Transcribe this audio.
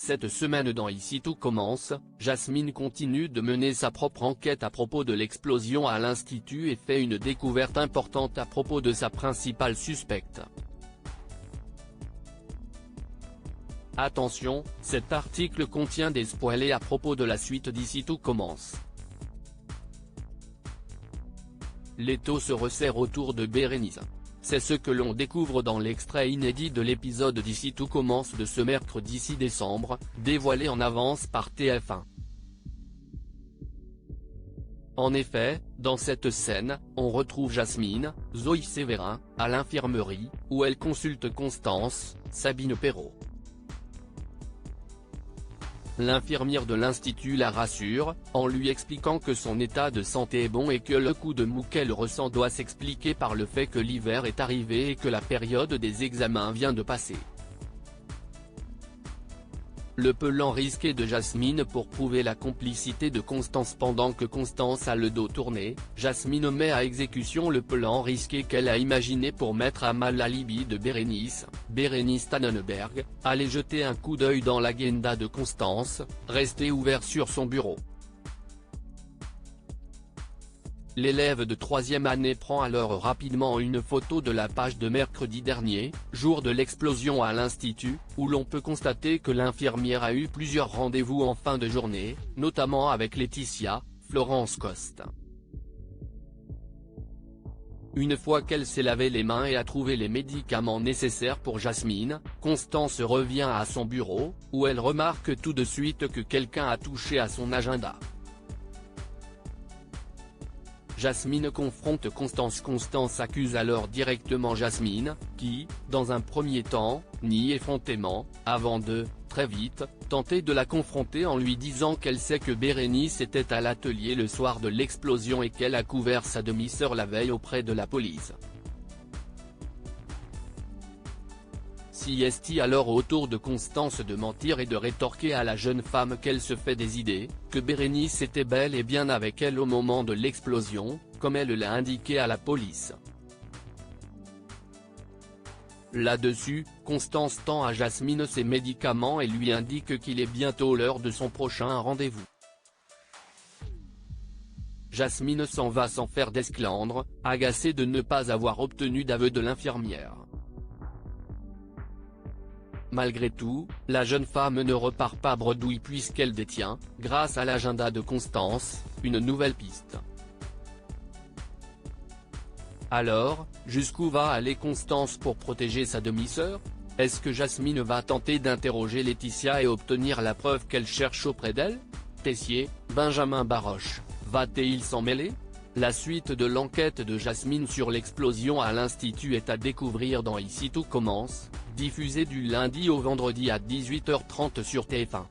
Cette semaine dans Ici tout commence, Jasmine continue de mener sa propre enquête à propos de l'explosion à l'Institut et fait une découverte importante à propos de sa principale suspecte. Attention, cet article contient des spoilers à propos de la suite d'Ici tout commence. L'étau se resserre autour de Bérénice. C'est ce que l'on découvre dans l'extrait inédit de l'épisode d'Ici tout commence de ce mercredi 6 décembre, dévoilé en avance par TF1. En effet, dans cette scène, on retrouve Jasmine, Zoe Sévérin, à l'infirmerie, où elle consulte Constance, Sabine Perrault. L'infirmière de l'Institut la rassure, en lui expliquant que son état de santé est bon et que le coup de mou qu'elle ressent doit s'expliquer par le fait que l'hiver est arrivé et que la période des examens vient de passer. Le plan risqué de Jasmine pour prouver la complicité de Constance. Pendant que Constance a le dos tourné, Jasmine met à exécution le plan risqué qu'elle a imaginé pour mettre à mal l'alibi de Bérénice. Bérénice Tannenberg, allait jeter un coup d'œil dans l'agenda de Constance, resté ouvert sur son bureau. L'élève de 3e année prend alors rapidement une photo de la page de mercredi dernier, jour de l'explosion à l'Institut, où l'on peut constater que l'infirmière a eu plusieurs rendez-vous en fin de journée, notamment avec Laetitia, Florence Coste. Une fois qu'elle s'est lavé les mains et a trouvé les médicaments nécessaires pour Jasmine, Constance revient à son bureau, où elle remarque tout de suite que quelqu'un a touché à son agenda. Jasmine confronte Constance. Constance accuse alors directement Jasmine, qui, dans un premier temps, nie effrontément, avant de, très vite, tenter de la confronter en lui disant qu'elle sait que Bérénice était à l'atelier le soir de l'explosion et qu'elle a couvert sa demi-sœur la veille auprès de la police. Est alors au tour de Constance de mentir et de rétorquer à la jeune femme qu'elle se fait des idées, que Bérénice était bel et bien avec elle au moment de l'explosion, comme elle l'a indiqué à la police. Là-dessus, Constance tend à Jasmine ses médicaments et lui indique qu'il est bientôt l'heure de son prochain rendez-vous. Jasmine s'en va sans faire d'esclandre, agacée de ne pas avoir obtenu d'aveu de l'infirmière. Malgré tout, la jeune femme ne repart pas bredouille puisqu'elle détient, grâce à l'agenda de Constance, une nouvelle piste. Alors, jusqu'où va aller Constance pour protéger sa demi-sœur? Est-ce que Jasmine va tenter d'interroger Laetitia et obtenir la preuve qu'elle cherche auprès d'elle? Tessier, Benjamin Baroche, va-t-il s'en mêler? La suite de l'enquête de Jasmine sur l'explosion à l'Institut est à découvrir dans Ici tout commence, diffusé du lundi au vendredi à 18h30 sur TF1.